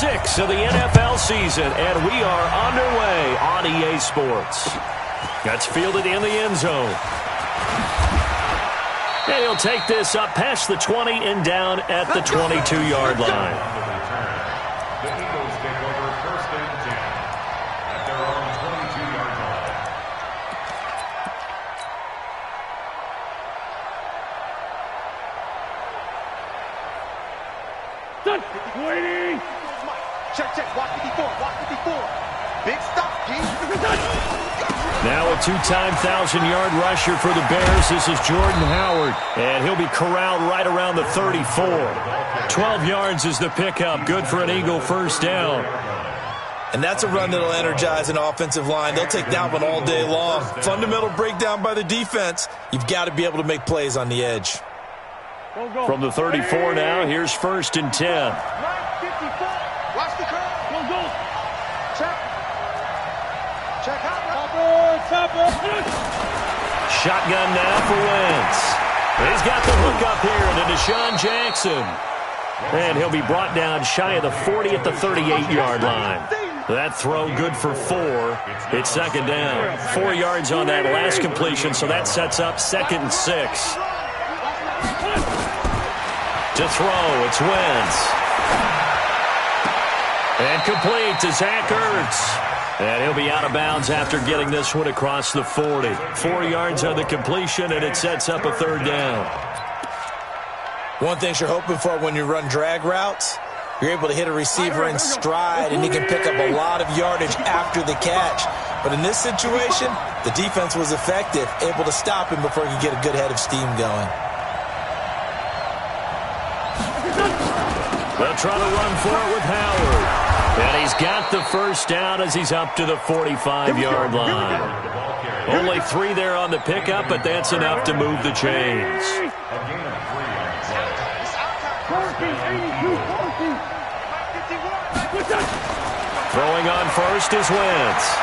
6 of the NFL season, and we are underway on EA Sports. That's fielded in the end zone. And he'll take this up past the 20 and down at the 22-yard line. The Eagles take over 1st and 10 at their own 22-yard line. Waiting. Check. Watch 54. Big stop, G. Now a two-time 1,000-yard rusher for the Bears. This is Jordan Howard, and he'll be corralled right around the 34. 12 yards is the pickup. Good for an Eagle first down. And that's a run that'll energize an offensive line. They'll take that one all day long. Fundamental breakdown by the defense. You've got to be able to make plays on the edge. From the 34 now, here's 1st and 10. Right, 54. Watch the curve. Go. Check out. Shotgun now for Wentz. He's got the hook up here to Deshaun Jackson. And he'll be brought down shy of the 40 at the 38-yard line. That throw good for 4. It's 2nd down. 4 yards on that last completion, so that sets up 2nd and 6. To throw, it's Wentz. And complete to Zach Ertz. And he'll be out of bounds after getting this one across the 40. 4 yards on the completion, and it sets up a 3rd down. One thing you're hoping for when you run drag routes, you're able to hit a receiver in stride, and he can pick up a lot of yardage after the catch. But in this situation, the defense was effective, able to stop him before he could get a good head of steam going. They'll try to run for it with Howard. And he's got the first down as he's up to the 45-yard line. Only 3 there on the pickup, but that's enough to move the chains. Throwing on first is Wentz.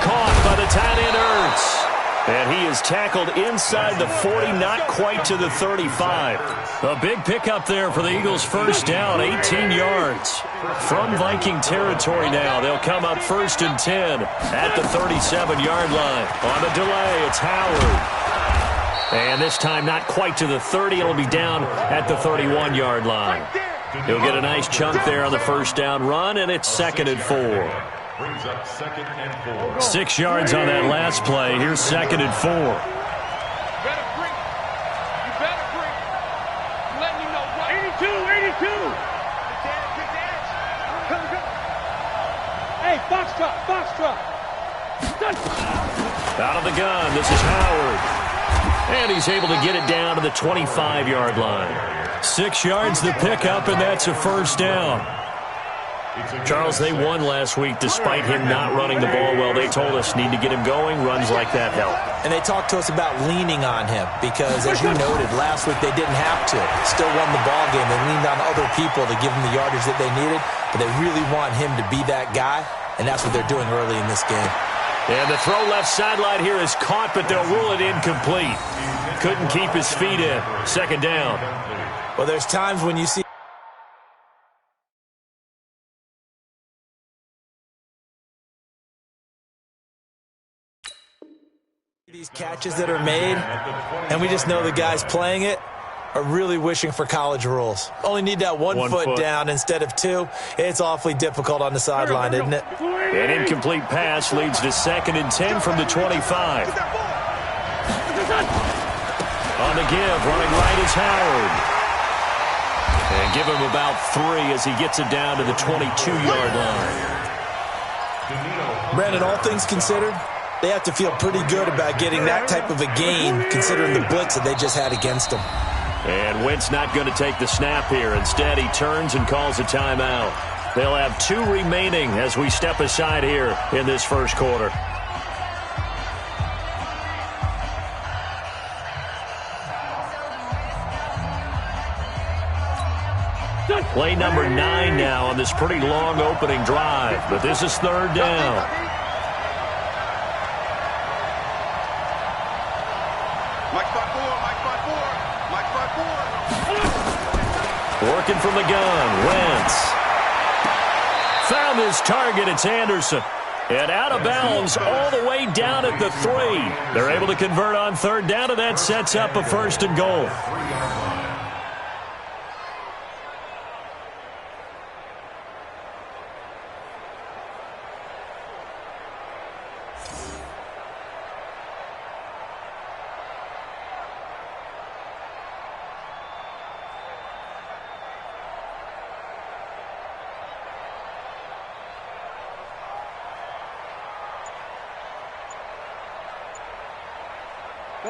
Caught by the tight end Ertz. And he is tackled inside the 40, not quite to the 35. A big pickup there for the Eagles' first down, 18 yards. From Viking territory now, they'll come up 1st and 10 at the 37-yard line. On the delay, it's Howard. And this time not quite to the 30. It'll be down at the 31-yard line. He'll get a nice chunk there on the first down run, and it's 2nd and 4. Brings up 2nd and 4. 6 yards on that last play. Here's 2nd and 4. You better bring. I'm letting you know. 82. Good catch. Go. Hey, box truck. Out of the gun, this is Howard. And he's able to get it down to the 25-yard line. 6 yards the pickup, and that's a first down. Charles, they won last week despite him not running the ball well. They told us need to get him going. Runs like that help. And they talked to us about leaning on him because, as you noted, last week they didn't have to. Still won the ball game. They leaned on other people to give them the yardage that they needed, but they really want him to be that guy, and that's what they're doing early in this game. And the throw left sideline here is caught, but they'll rule it incomplete. Couldn't keep his feet in. 2nd down. Well, there's times when you see these catches that are made, and we just know the guys playing it are really wishing for college rules. Only need that one foot down instead of 2. It's awfully difficult on the sideline, isn't it? An incomplete pass leads to 2nd and 10 from the 25. On the give, running right is Howard. And give him about 3 as he gets it down to the 22-yard line. Brandon, all things considered, they have to feel pretty good about getting that type of a gain considering the blitz that they just had against them. And Wentz not going to take the snap here. Instead, he turns and calls a timeout. They'll have 2 remaining as we step aside here in this first quarter. Play number 9 now on this pretty long opening drive, but this is 3rd down. looking from the gun. Wentz. Found his target. It's Anderson. And out of bounds all the way down at the 3. They're able to convert on third down, and that sets up a 1st and goal.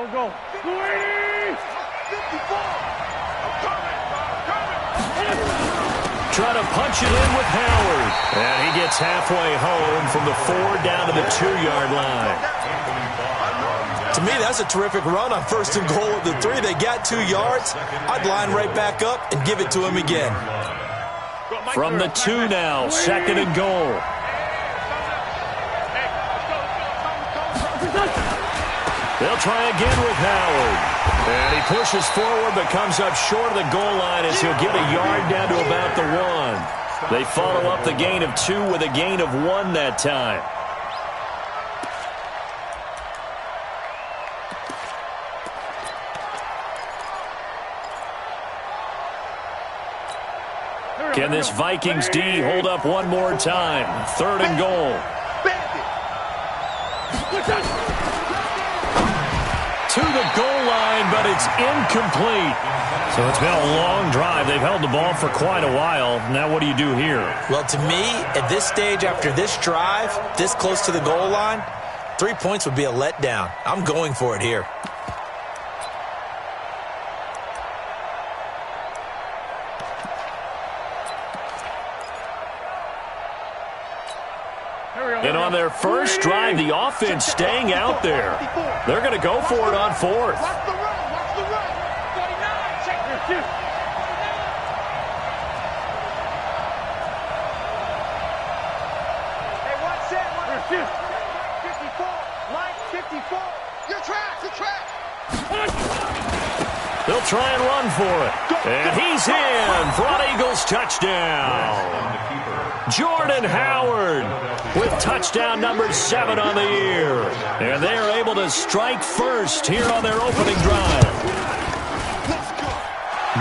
Go. 20! 54! Try to punch it in with Howard. And he gets halfway home from the 4 down to the 2-yard line. To me, that's a terrific run on 1st and goal at the 3. They got 2 yards. I'd line right back up and give it to him again. From the 2 now, 2nd and goal. They'll try again with Howard. And he pushes forward but comes up short of the goal line as he'll get a yard down to about the 1. They follow up the gain of 2 with a gain of 1 that time. Can this Vikings D hold up one more time? 3rd and goal. To the goal line, but it's incomplete. So it's been a long drive. They've held the ball for quite a while. Now what do you do here? Well, to me, at this stage, after this drive, this close to the goal line, 3 points would be a letdown. I'm going for it here. And on their first drive, the offense staying out there. They're going to go for it on 4th. Watch the run. 49. Check your shoot. Hey, one set. 54. Line 54. Your track. They'll try and run for it. And he's in for an Eagles touchdown. Jordan Howard with touchdown number 7 on the year. And they are able to strike first here on their opening drive.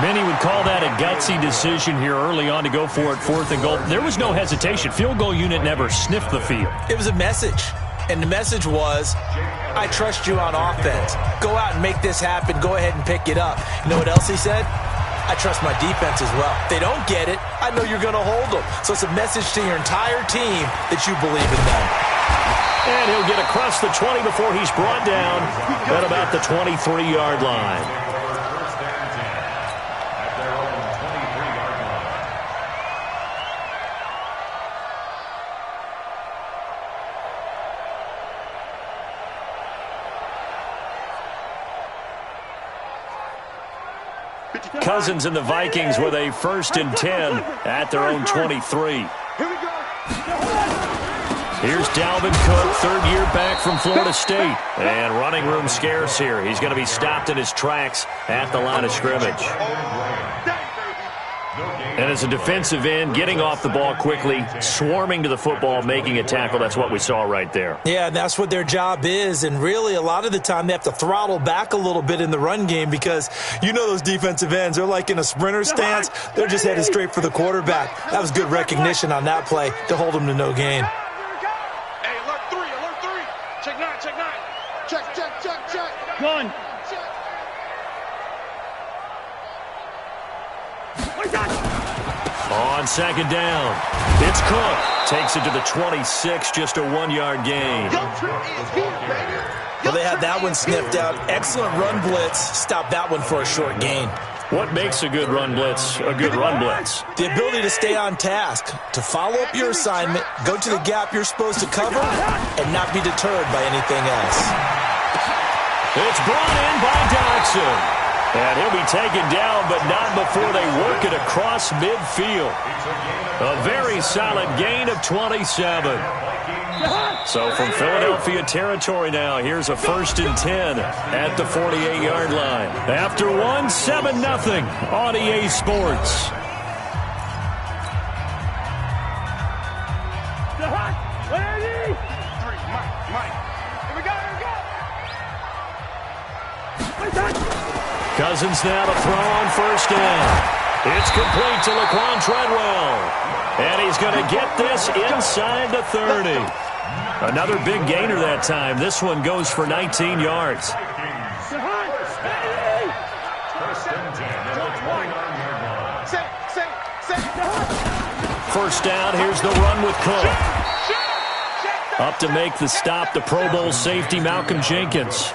Many would call that a gutsy decision here early on to go for it 4th and goal. There was no hesitation. Field goal unit never sniffed the field. It was a message. And the message was, I trust you on offense. Go out and make this happen. Go ahead and pick it up. You know what else he said? I trust my defense as well. If they don't get it, I know you're going to hold them. So it's a message to your entire team that you believe in them. And he'll get across the 20 before he's brought down at about the 23-yard line. Cousins and the Vikings with a 1st and 10 at their own 23. Here we go. Here's Dalvin Cook, 3rd year back from Florida State. And running room scarce here. He's going to be stopped in his tracks at the line of scrimmage. And as a defensive end, getting off the ball quickly, swarming to the football, making a tackle, that's what we saw right there. Yeah, that's what their job is. And really, a lot of the time, they have to throttle back a little bit in the run game because you know those defensive ends, they're like in a sprinter stance. They're just headed straight for the quarterback. That was good recognition on that play to hold them to no gain. Hey, alert 3. Check 9. Check. Gun. On 2nd down, it's Cook. Takes it to the 26, just a 1-yard gain. Well, they had that one sniffed out. Excellent run blitz. Stop that one for a short gain. What makes a good run blitz a good run blitz? The ability to stay on task, to follow up your assignment, go to the gap you're supposed to cover, and not be deterred by anything else. It's brought in by Doxson. And he'll be taken down, but not before they work it across midfield. A very solid gain of 27. So from Philadelphia territory now, here's a 1st and 10 at the 48-yard line. After 1, 7-0 on EA Sports. Cousins now to throw on first down. It's complete to Laquan Treadwell. And he's going to get this inside the 30. Another big gainer that time. This one goes for 19 yards. First down, here's the run with Cook. Up to make the stop, the Pro Bowl safety, Malcolm Jenkins.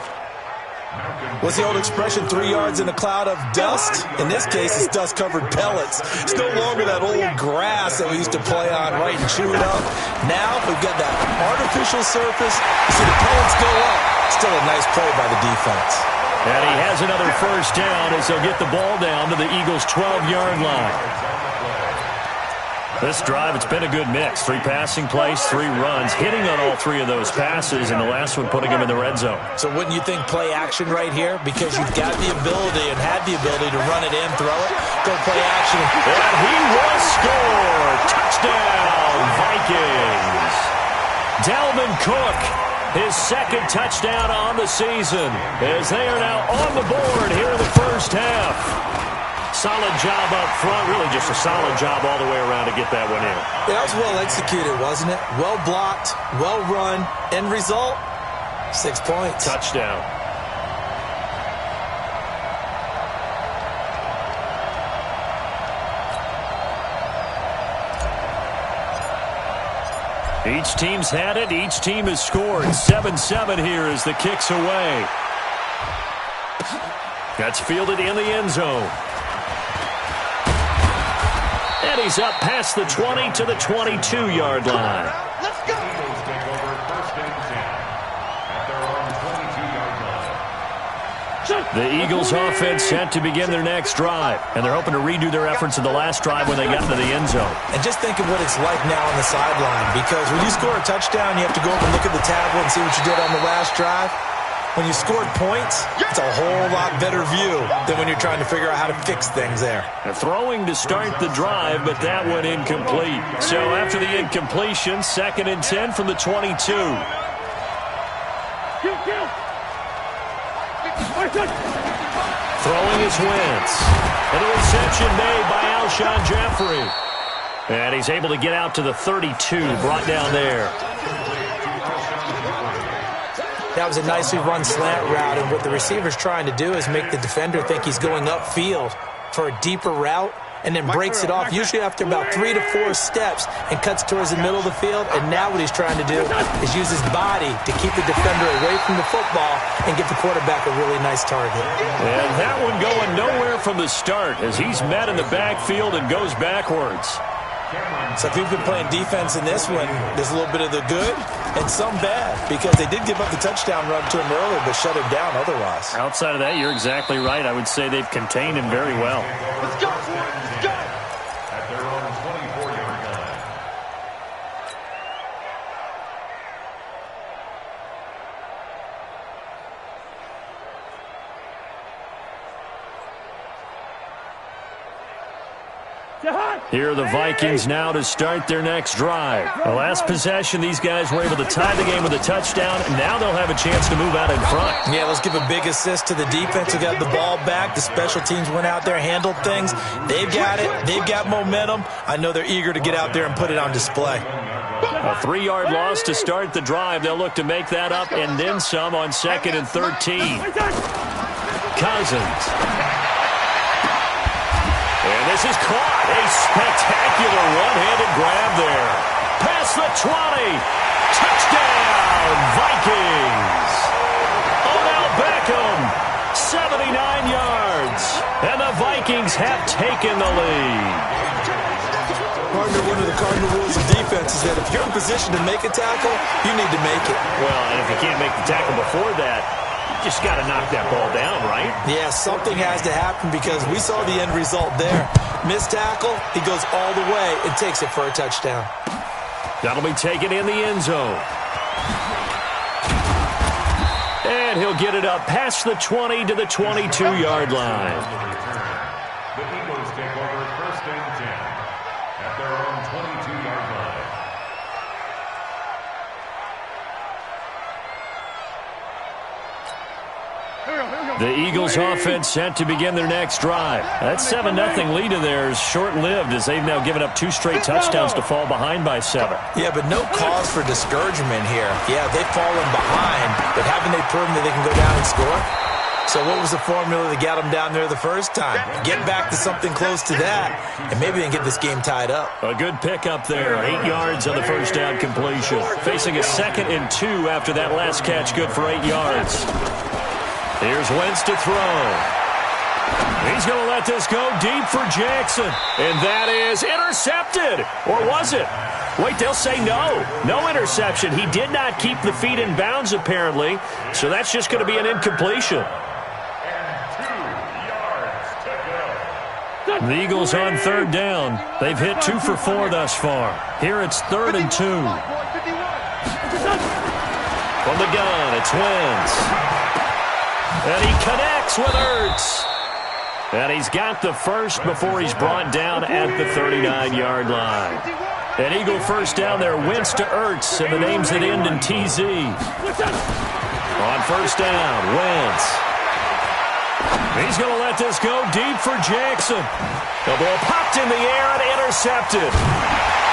What's the old expression, 3 yards in a cloud of dust? In this case, it's dust-covered pellets. It's no longer that old grass that we used to play on, right, and chew it up. Now we've got that artificial surface. You see the pellets go up. Still a nice play by the defense. And he has another first down as they'll get the ball down to the Eagles' 12-yard line. This drive, it's been a good mix. 3 passing plays, 3 runs, hitting on all 3 of those passes, and the last one putting him in the red zone. So wouldn't you think play action right here? Because you've got the ability and had the ability to run it in, throw it, go play action. And he will score! Touchdown, Vikings! Dalvin Cook, his second touchdown on the season, as they are now on the board here in the first half. Solid job up front, really just a solid job all the way around to get that one in. Yeah, that was well executed, wasn't it? Well blocked, well run. End result, 6 points. Touchdown. Each team's had it. Each team has scored. 7-7 here as the kick's away. That's fielded in the end zone. And he's up past the 20 to the 22-yard line. Let's go. Eagles take over first and 10 at their own 22-yard line. The Eagles offense set to begin their next drive, and they're hoping to redo their efforts in the last drive when they got into the end zone. And just think of what it's like now on the sideline, because when you score a touchdown, you have to go over and look at the tablet and see what you did on the last drive. When you scored points, it's a whole lot better view than when you're trying to figure out how to fix things there. Throwing to start the drive, but that one incomplete. So after the incompletion, 2nd and 10 from the 22. Throwing is Wentz. An interception made by Alshon Jeffrey. And he's able to get out to the 32, brought down there. That was a nicely run slant route, and what the receiver's trying to do is make the defender think he's going upfield for a deeper route, and then breaks it off, usually after about 3 to 4 steps, and cuts towards the middle of the field. And now what he's trying to do is use his body to keep the defender away from the football and give the quarterback a really nice target. And that one going nowhere from the start as he's met in the backfield and goes backwards. So if you've been playing defense in this one, there's a little bit of the good and some bad, because they did give up the touchdown run to him earlier, but shut him down otherwise. Outside of that, you're exactly right. I would say they've contained him very well. Let's go. Let's go. At their own 24-yard line. Here are the Vikings now to start their next drive. The last possession, these guys were able to tie the game with a touchdown, and now they'll have a chance to move out in front. Yeah, let's give a big assist to the defense who got the ball back. The special teams went out there, handled things. They've got it. They've got momentum. I know they're eager to get out there and put it on display. A 3-yard loss to start the drive. They'll look to make that up and then some on 2nd and 13. Cousins. And this is caught. A spectacular one-handed grab there. Past the 20. Touchdown, Vikings. Odell Beckham, 79 yards. And the Vikings have taken the lead. Partner, one of the cardinal rules of defense is that if you're in position to make a tackle, you need to make it. Well, and if you can't make the tackle before that, you just got to knock that ball down, right? Yeah, something has to happen, because we saw the end result there. Missed tackle, he goes all the way and takes it for a touchdown. That'll be taken in the end zone. And he'll get it up past the 20 to the 22-yard line. The Eagles take over first and 10 at their own 22-yard line. Here we go. The Eagles offense set to begin their next drive. That 7-0 lead of theirs short-lived as they've now given up 2 straight touchdowns to fall behind by 7. Yeah, but no cause for discouragement here. Yeah, they've fallen behind, but haven't they proven that they can go down and score? So what was the formula that got them down there the first time? Get back to something close to that, and maybe they can get this game tied up. A good pickup there. 8 yards on the first down completion. Facing a 2nd and 2 after that last catch, good for 8 yards. Here's Wentz to throw. He's going to let this go deep for Jackson. And that is intercepted. Or was it? Wait, they'll say no. No interception. He did not keep the feet in bounds, apparently. So that's just going to be an incompletion. The Eagles on 3rd down. They've hit 2 for 4 thus far. Here it's 3rd and 2. From the gun, it's Wentz. And he connects with Ertz. And he's got the first before he's brought down at the 39-yard line. An Eagle first down there, Wentz to Ertz, and the names that end in TZ. On first down, Wentz. He's going to let this go deep for Jackson. The ball popped in the air and intercepted.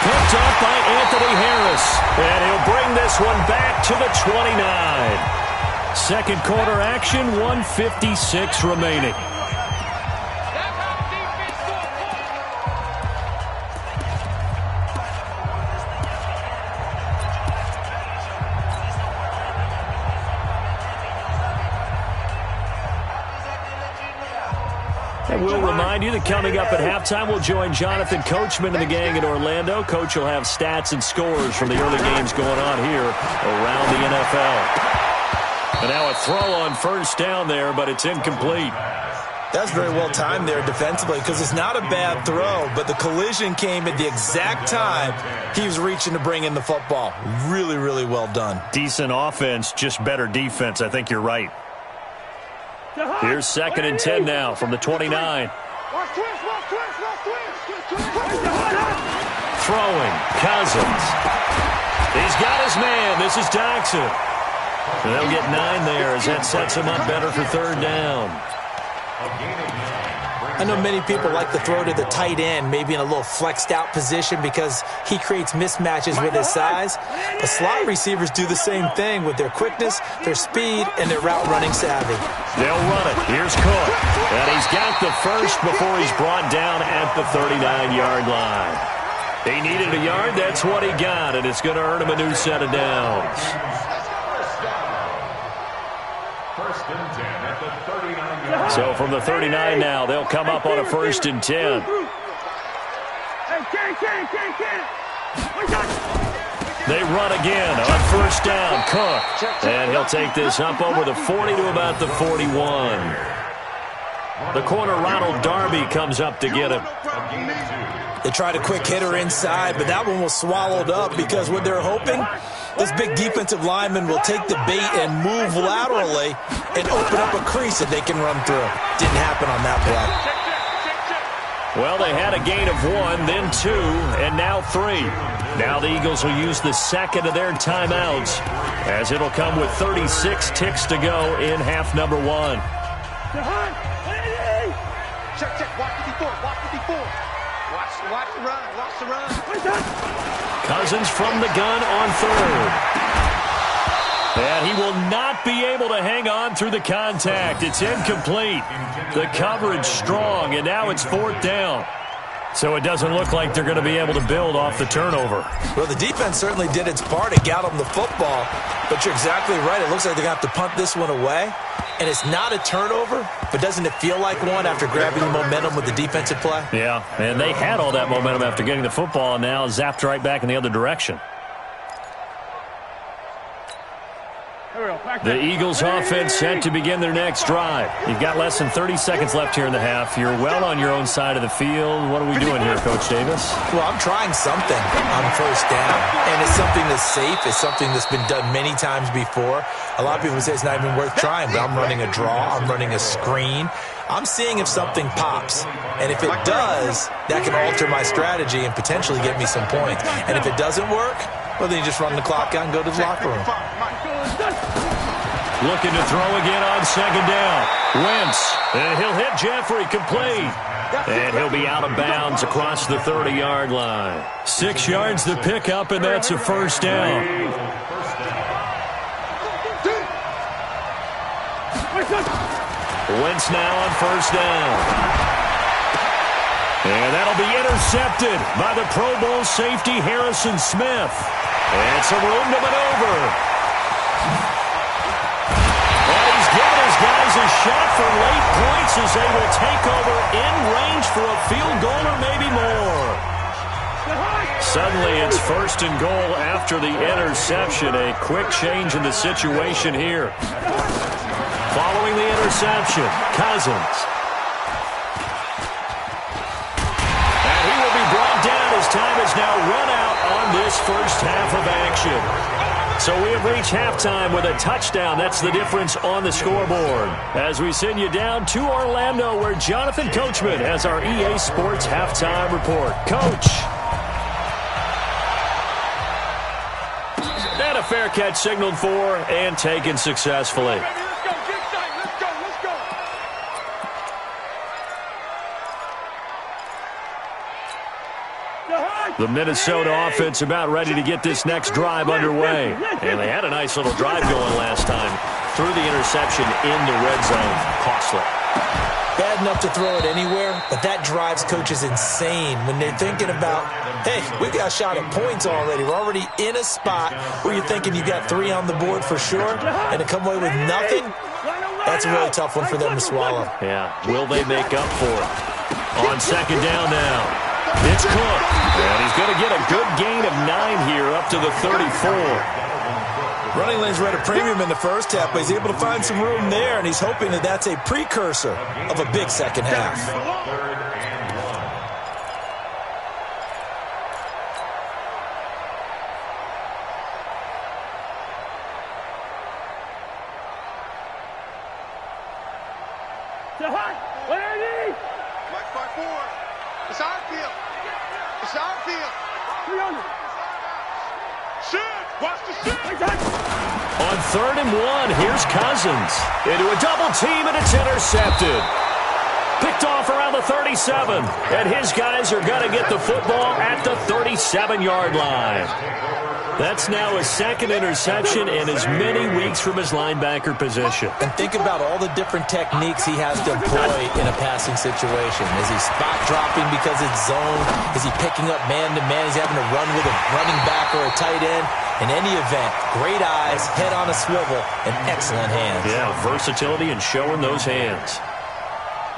Picked up by Anthony Harris. And he'll bring this one back to the 29. Second quarter action, 1:56 remaining. And we'll remind you that coming up at halftime, we'll join Jonathan Coachman and the gang in Orlando. Coach will have stats and scores from the early games going on here around the NFL. And now a throw on first down there, but it's incomplete. That's very well timed there defensively because it's not a bad throw, but the collision came at the exact time he was reaching to bring in the football. Really, really well done. Decent offense, just better defense. I think you're right. Here's 2nd and 10 now from the 29. Throwing, Cousins. He's got his man. This is Jackson. They'll get 9 there as that sets him up better for 3rd down. I know many people like to throw to the tight end, maybe in a little flexed out position because he creates mismatches with his size. But slot receivers do the same thing with their quickness, their speed, and their route running savvy. They'll run it. Here's Cook. And he's got the first before he's brought down at the 39-yard line. He needed a yard. That's what he got, and it's going to earn him a new set of downs. So from the 39 now, they'll come up on a 1st and 10. They run again on first down. Cook. And he'll take this up over the 40 to about the 41. The corner, Ronald Darby, comes up to get him. They tried a quick hitter inside, but that one was swallowed up because what they're hoping, this big defensive lineman will take the bait and move laterally and open up a crease that they can run through. Didn't happen on that play. Well, they had a gain of 1, then 2, and now 3. Now the Eagles will use the 2nd of their timeouts as it'll come with 36 ticks to go in half number 1. Check, watch 54, watch 54. Watch the run, watch the run. Cousins from the gun on 3rd. And he will not be able to hang on through the contact. It's incomplete. The coverage strong, and now it's 4th down. So it doesn't look like they're going to be able to build off the turnover. Well, the defense certainly did its part. It got them the football. But you're exactly right. It looks like they're going to have to punt this one away. And it's not a turnover, but doesn't it feel like one after grabbing the momentum with the defensive play? Yeah, and they had all that momentum after getting the football, and now zapped right back in the other direction. The Eagles offense set to begin their next drive. You've got less than 30 seconds left here in the half. You're well on your own side of the field. What are we doing here, Coach Davis? Well, I'm trying something on first down, and it's something that's safe. It's something that's been done many times before. A lot of people say it's not even worth trying, but I'm running a draw. I'm running a screen. I'm seeing if something pops, and if it does, that can alter my strategy and potentially get me some points. And if it doesn't work, well, then you just run the clock out and go to the locker room. Looking to throw again on second down. Wentz, and he'll hit Jeffrey complete. And he'll be out of bounds across the 30-yard line. 6 yards to pick up, and that's a first down. Wentz now on first down. And that'll be intercepted by the Pro Bowl safety Harrison Smith. And some room to maneuver. And he's given his guys a shot for late points as they will take over in range for a field goal or maybe more. Suddenly it's first and goal after the interception. A quick change in the situation here. Following the interception, Cousins. And he will be brought down as time has now run out on this first half of action. So we have reached halftime with a touchdown. That's the difference on the scoreboard. As we send you down to Orlando, where Jonathan Coachman has our EA Sports halftime report. Coach. And a fair catch signaled for and taken successfully. The Minnesota offense about ready to get this next drive underway. And they had a nice little drive going last time. Threw the interception in the red zone. Costly. Bad enough to throw it anywhere, but that drives coaches insane when they're thinking about, hey, we've got a shot at points already. We're already in a spot where you're thinking you got 3 on the board for sure, and to come away with nothing, that's a really tough one for them to swallow. Yeah, will they make up for it? On second down now. It's Cook, and he's going to get a good gain of 9 here up to the 34. Running lanes were at a premium in the first half, but he's able to find some room there, and he's hoping that that's a precursor of a big second half. It's our field. It's our field. 300. Shoot. Watch the shoot. On 3rd and 1, here's Cousins. Into a double team, and it's intercepted. Picked off around the 37. And his guys are going to get the football at the 37-yard line. That's now his second interception in as many weeks from his linebacker position. And think about all the different techniques he has to employ in a passing situation. Is he spot dropping because it's zone? Is he picking up man-to-man? Is he having to run with a running back or a tight end? In any event, great eyes, head on a swivel, and excellent hands. Yeah, versatility and showing those hands.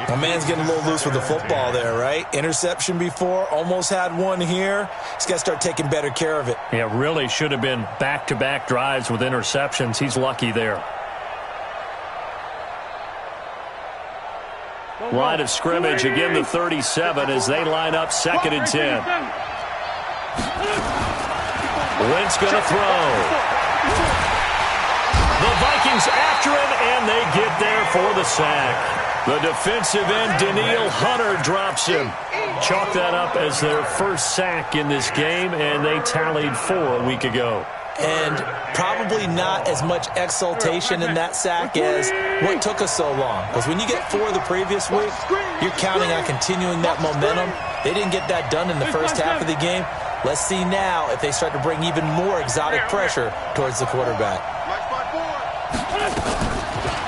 My man's getting a little loose with the football there, right? Interception before, almost had one here. He's got to start taking better care of it. Yeah, really should have been back-to-back drives with interceptions. He's lucky there. Line of scrimmage, again the 37 as they line up 2nd and 10. Wentz going to throw. The Vikings after him, and they get there for the sack. The defensive end, Danielle Hunter, drops him. Chalk that up as their first sack in this game, and they tallied 4 a week ago. And probably not as much exultation in that sack as what took us so long. Because when you get 4 the previous week, you're counting on continuing that momentum. They didn't get that done in the first half of the game. Let's see now if they start to bring even more exotic pressure towards the quarterback.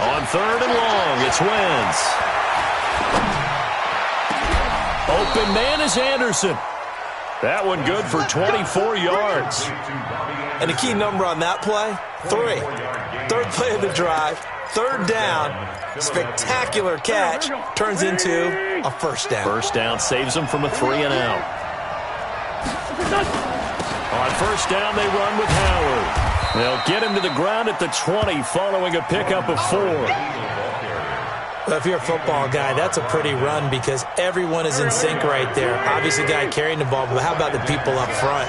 On 3rd and long, it's Wentz. Open man is Anderson. That one good for 24 yards. And the key number on that play, 3. 3rd play of the drive, 3rd down, spectacular catch, turns into a first down. First down saves them from a 3-and-out. On first down, they run with Howard. They'll get him to the ground at the 20 following a pickup of 4. Well, if you're a football guy, that's a pretty run because everyone is in sync right there. Obviously, guy carrying the ball, but how about the people up front?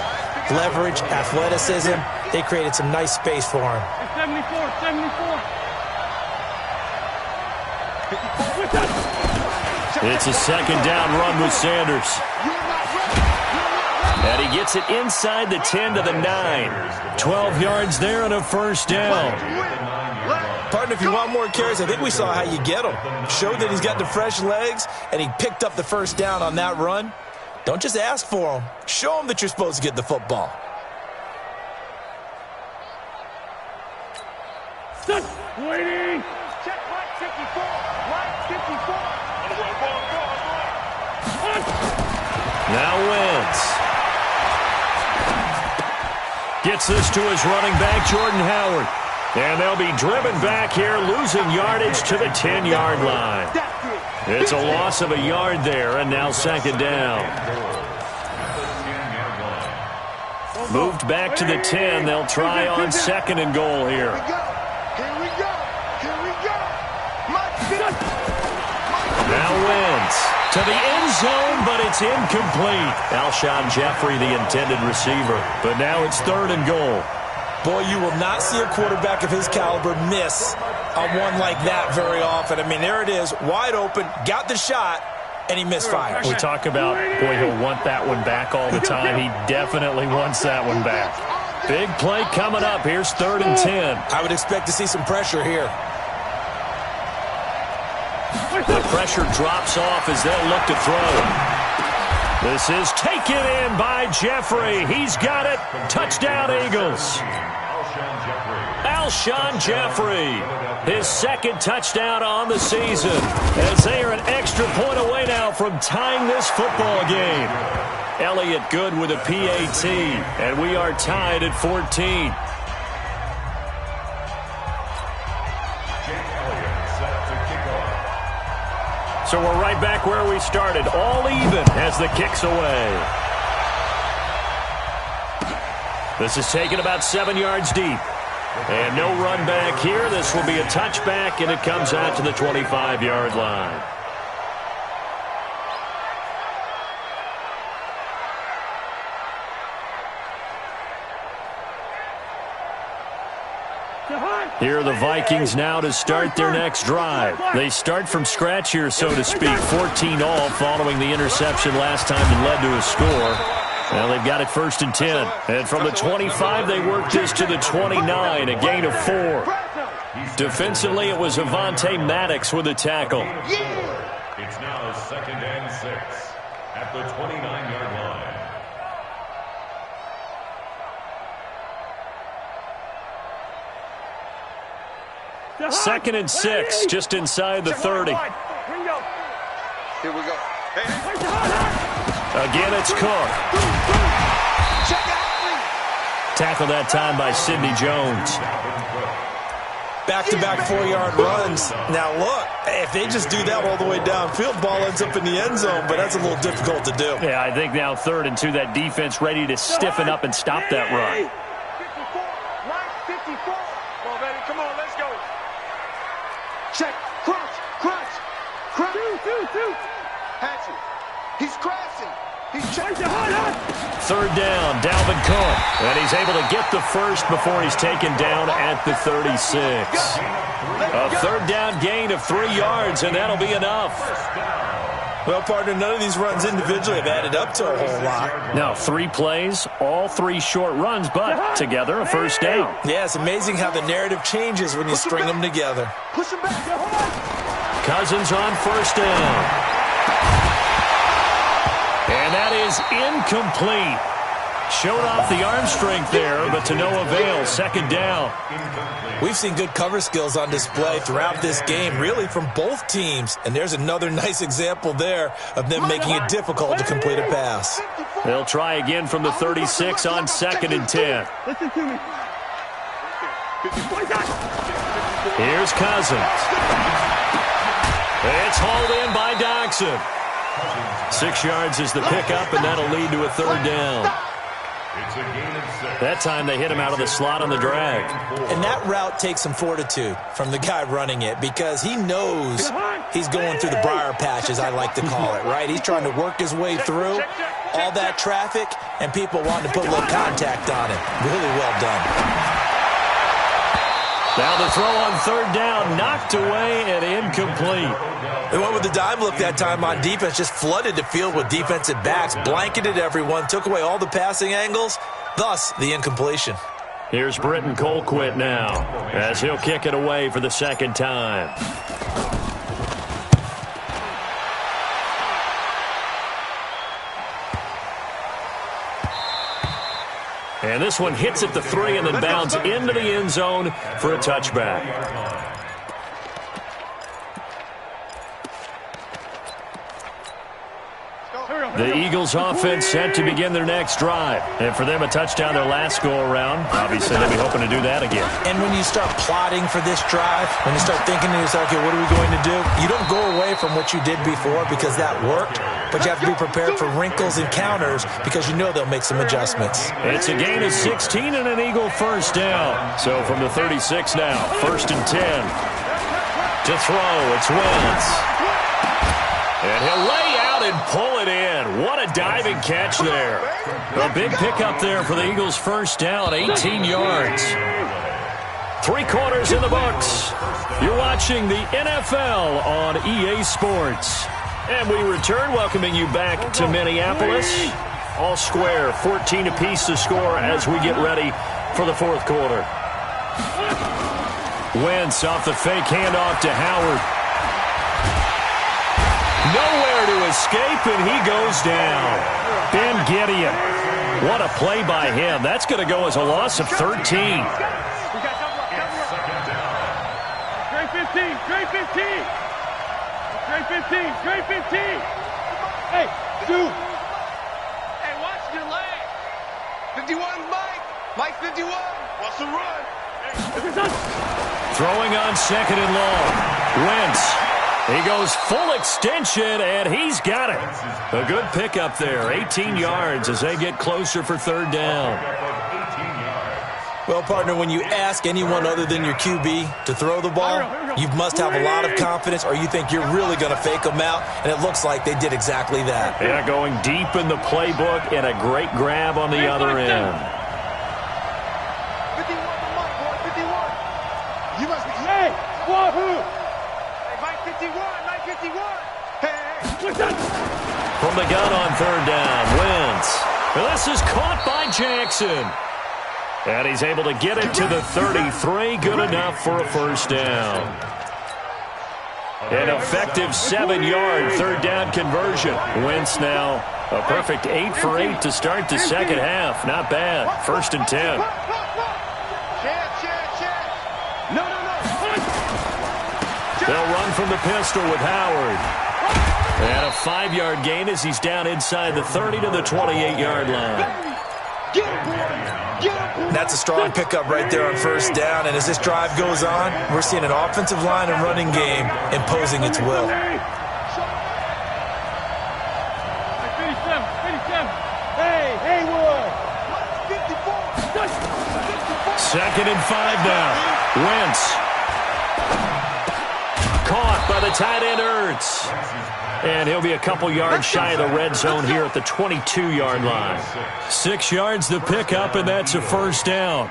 Leverage, athleticism, they created some nice space for him. 74. It's a 2nd down run with Sanders. And he gets it inside the 10 to the 9. 12 yards there and a first down. Part Pardon, if you want more carries, I think we saw how you get them. Showed that he's got the fresh legs, and he picked up the first down on that run. Don't just ask for them. Show them that you're supposed to get the football. Waiting. Check right 54. Right 54. Now Wentz. Gets this to his running back, Jordan Howard. And they'll be driven back here, losing yardage to the 10-yard line. It's a loss of a yard there, and now second down. Moved back to the 10. They'll try on second and goal here. Here we go. Here we go. Now Wentz to the end zone, but it's incomplete. Alshon Jeffrey, the intended receiver. But now it's third and goal. Boy, you will not see a quarterback of his caliber miss on one like that very often. I mean, there it is, wide open, got the shot, and he misfires. We talk about, boy, he'll want that one back all the time. He definitely wants that one back. Big play coming up. Here's third and 10. I would expect to see some pressure here. The pressure drops off as they'll look to throw. This is taken in by Jeffrey. He's got it. Touchdown, Eagles. Alshon Jeffrey, his second touchdown on the season, as they are an extra point away now from tying this football game. Elliott Good with a PAT, and we are tied at 14. So we're right back where we started, all even as the kick's away. This is taken about 7 yards deep. And no run back here. This will be a touchback, and it comes out to the 25-yard line. Here are the Vikings now to start their next drive. They start from scratch here, so to speak. 14 all following the interception last time that led to a score. Now they've got it first and 10. And from the 25, they work this to the 29, a gain of 4. Defensively, it was Avonte Maddox with a tackle. It's now second and 6 at the 29-yard line. Second and 6, just inside the 30. Here we go. Again, it's Cook. Tackled that time by Sidney Jones. Back-to-back 4-yard runs. Now, look, if they just do that all the way downfield, ball ends up in the end zone, but that's a little difficult to do. Yeah, I think now third and 2, that defense ready to stiffen up and stop that run. 54, right 54. Come on, baby, come on, let's go. Check, crunch, crunch, crunch. Two. Hatchet, he's crashing. He's chasing. Third down, Dalvin Cook. And he's able to get the first before he's taken down at the 36. A third down gain of 3 yards, and that'll be enough. Well, partner, none of these runs individually have added up to a whole lot. Now, 3 plays, all 3 short runs, but together a first down. Yeah, it's amazing how the narrative changes when you string them together. Push him back. Cousins on first down. And that is incomplete. Showed off the arm strength there, but to no avail. Second down. We've seen good cover skills on display throughout this game, really from both teams. And there's another nice example there of them making it difficult to complete a pass. They'll try again from the 36 on second and 10. Listen to me. Here's Cousins. It's hauled in by Doxson. 6 yards is the pickup, and that'll lead to a third down. It's a gain of 6. That time they hit him out of the slot on the drag. And that route takes some fortitude from the guy running it because he knows he's going through the briar patch, as I like to call it, right? He's trying to work his way through all that traffic, and people wanting to put a little contact on it. Really well done. Now the throw on third down, knocked away and incomplete. They went with the dime look that time on defense, just flooded the field with defensive backs, blanketed everyone, took away all the passing angles, thus the incompletion. Here's Britton Colquitt now as he'll kick it away for the second time. And this one hits at the 3 and then bounds into the end zone for a touchback. The Eagles offense set to begin their next drive. And for them, a touchdown their last go-around. Obviously, they'll be hoping to do that again. And when you start plotting for this drive, when you start thinking to yourself, okay, what are we going to do? You don't go away from what you did before because that worked, but you have to be prepared for wrinkles and counters because you know they'll make some adjustments. It's a gain of 16 and an Eagle first down. So from the 36 now, 1st and 10. To throw, it's Wentz. And he'll lay out and pull it in. What a diving catch there. A big pickup there for the Eagles' first down, 18 yards. 3 quarters in the books. You're watching the NFL on EA Sports. And we return, welcoming you back to Minneapolis. All square, 14 apiece to score as we get ready for the fourth quarter. Wentz off the fake handoff to Howard. Nowhere to escape, and he goes down. Ben Gideon. What a play by him. That's going to go as a loss of 13. Straight 15, straight 15. Straight 15, straight 15. Hey, dude. Hey, watch your leg. 51, Mike. Mike 51. Wants to run. Throwing on 2nd and long. Wentz. He goes full extension, and he's got it. A good pickup there, 18 yards as they get closer for 3rd down. Well, partner, when you ask anyone other than your QB to throw the ball, you must have a lot of confidence or you think you're really going to fake them out, and it looks like they did exactly that. Yeah, going deep in the playbook and a great grab on the other end. 51 to Mike, boy, 51. You must be... Hey, wahoo! Hey, Mike 51, Mike 51. Hey, What's that? From the gun on 3rd down, Wentz. This is caught by Jackson. And he's able to get it to the 33. Good enough for a first down. An effective 7-yard 3rd down conversion. Wentz now a perfect 8 for 8 to start the second half. Not bad. 1st and 10. No. They'll run from the pistol with Howard. And a 5-yard gain as he's down inside the 30 to the 28-yard line. That's a strong pickup right there on 1st down, and as this drive goes on, we're seeing an offensive line and running game imposing its will. 57. Hey, Haywood. 2nd and 5 now. Wentz. Caught by the tight end, Ertz. And he'll be a couple yards shy of the red zone here at the 22-yard line. 6 yards the pickup, and that's a first down.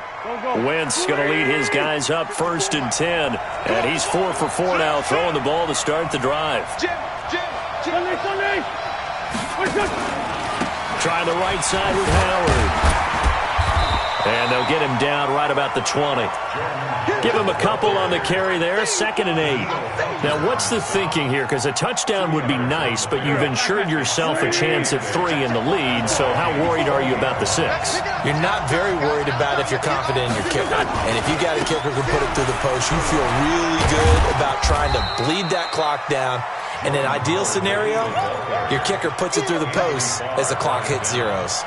Wentz going to lead his guys up 1st and 10. And he's 4 for 4 now, throwing the ball to start the drive. Sunday. Trying the right side with Howard. And they'll get him down right about the 20. Give him a couple on the carry there, 2nd and 8. Now, what's the thinking here? Because a touchdown would be nice, but you've insured yourself a chance at 3 in the lead, so how worried are you about the 6? You're not very worried about if you're confident in your kicker. And if you got a kicker who can put it through the post, you feel really good about trying to bleed that clock down. In an ideal scenario, your kicker puts it through the post as the clock hits zeros.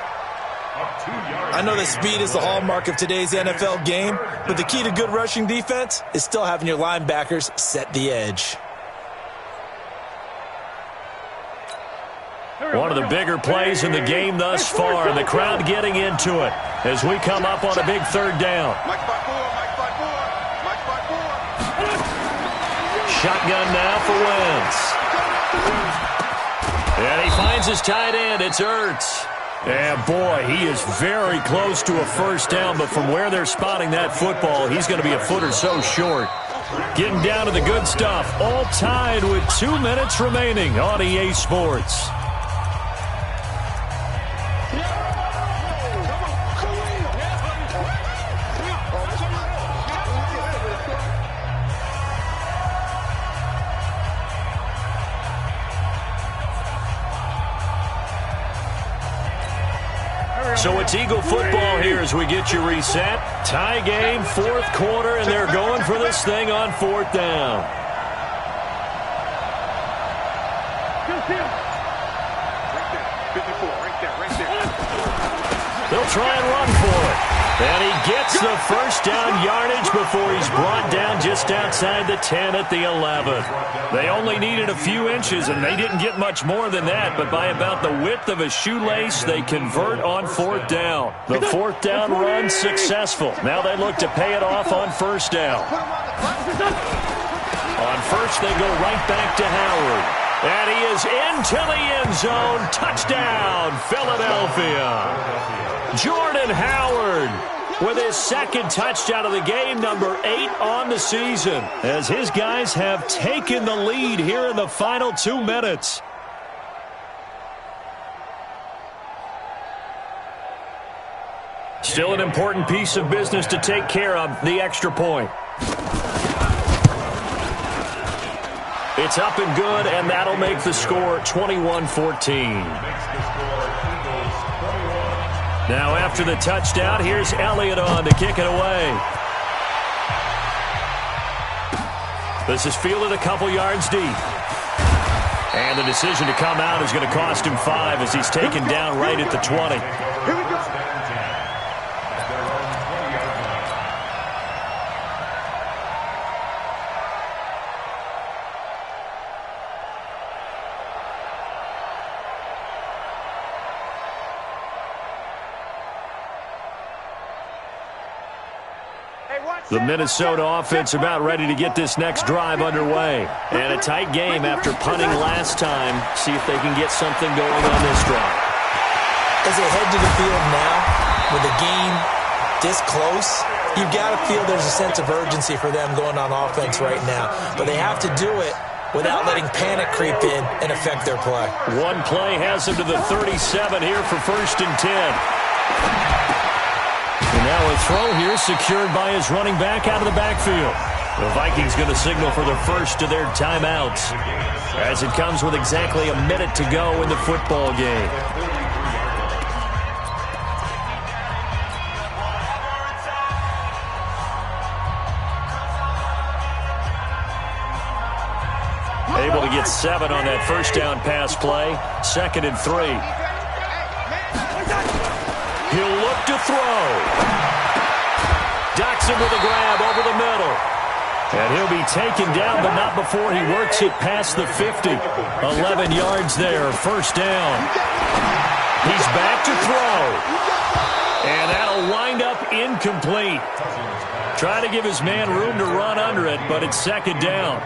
I know that speed is the hallmark of today's NFL game, but the key to good rushing defense is still having your linebackers set the edge. One of the bigger plays in the game thus far, and the crowd getting into it as we come up on a big 3rd down. Shotgun now for Wentz. And he finds his tight end. It's Ertz. And, boy, he is very close to a first down, but from where they're spotting that football, he's going to be a foot or so short. Getting down to the good stuff, all tied with 2 minutes remaining on EA Sports. So it's Eagle football here as we get you reset. Tie game, fourth quarter, and they're going for this thing on fourth down. Right there, 54, right there. They'll try and run for it. And he gets the first down yardage before he's brought down just outside the 10 at the 11. They only needed a few inches, and they didn't get much more than that. But by about the width of a shoelace, they convert on fourth down. The fourth down run successful. Now they look to pay it off on first down. On first, they go right back to Howard. And he is into the end zone. Touchdown, Philadelphia. Jordan Howard with his second touchdown of the game, number 8 on the season, as his guys have taken the lead here in the final 2 minutes. Still an important piece of business to take care of, the extra point. It's up and good, and that'll make the score 21-14. Now after the touchdown, here's Elliott on to kick it away. This is fielded a couple yards deep. And the decision to come out is going to cost him 5 as he's taken down right at the 20. Here we go. The Minnesota offense about ready to get this next drive underway. And a tight game after punting last time. See if they can get something going on this drive. As they head to the field now, with the game this close, you've got to feel there's a sense of urgency for them going on offense right now. But they have to do it without letting panic creep in and affect their play. One play has them to the 37 here for first and 10. And now a throw here secured by his running back out of the backfield. The Vikings going to signal for the first of their timeouts as it comes with exactly a minute to go in the football game. Able to get 7 on that first down pass play. 2nd and 3. He'll look to throw. Docks him with a grab over the middle. And he'll be taken down, but not before he works it past the 50. 11 yards there, first down. He's back to throw. And that'll wind up incomplete. Try to give his man room to run under it, but it's 2nd down.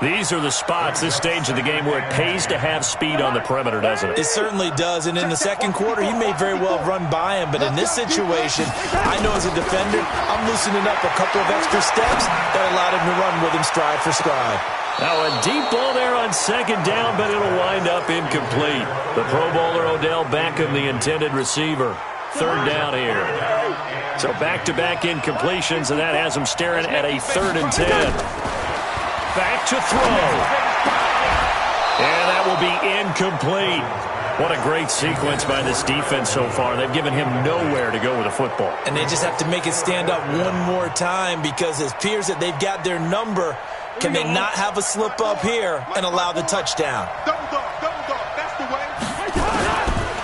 These are the spots, this stage of the game, where it pays to have speed on the perimeter, doesn't it? It certainly does, and in the second quarter, he may very well run by him, but in this situation, I know as a defender, I'm loosening up a couple of extra steps that allowed him to run with him stride for stride. Now a deep ball there on 2nd down, but it'll wind up incomplete. The Pro Bowler Odell Beckham, the intended receiver. 3rd down here. So back-to-back incompletions, and that has him staring at a 3rd and 10. Back to throw. And that will be incomplete. What a great sequence by this defense so far. They've given him nowhere to go with the football. And they just have to make it stand up one more time because it appears that they've got their number. Can they not have a slip up here and allow the touchdown? Double dog, that's the way.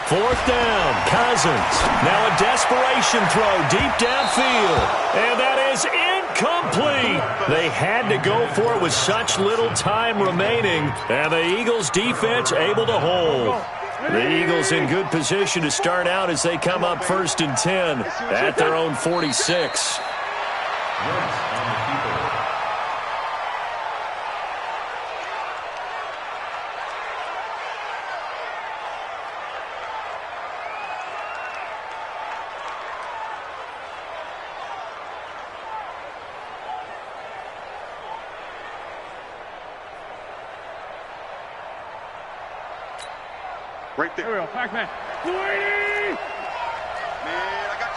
4th down, Cousins. Now a desperation throw deep downfield. And that is incomplete. They had to go for it with such little time remaining. And the Eagles defense able to hold. The Eagles in good position to start out as they come up 1st and 10 at their own 46. Right there. Here we go, Pac-Man. 40! Man, I got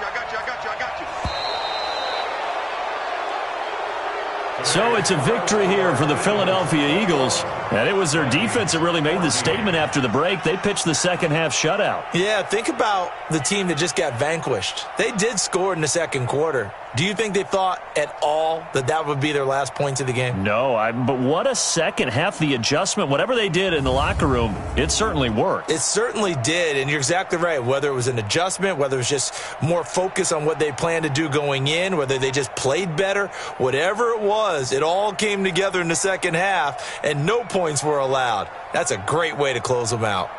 you. So it's a victory here for the Philadelphia Eagles. And it was their defense that really made the statement after the break. They pitched the second-half shutout. Yeah, think about the team that just got vanquished. They did score in the second quarter. Do you think they thought at all that that would be their last points of the game? No, but what a second half. The adjustment, whatever they did in the locker room, it certainly worked. It certainly did, and you're exactly right. Whether it was an adjustment, whether it was just more focus on what they planned to do going in, whether they just played better, whatever it was, it all came together in the second half, and no points were allowed. That's a great way to close them out.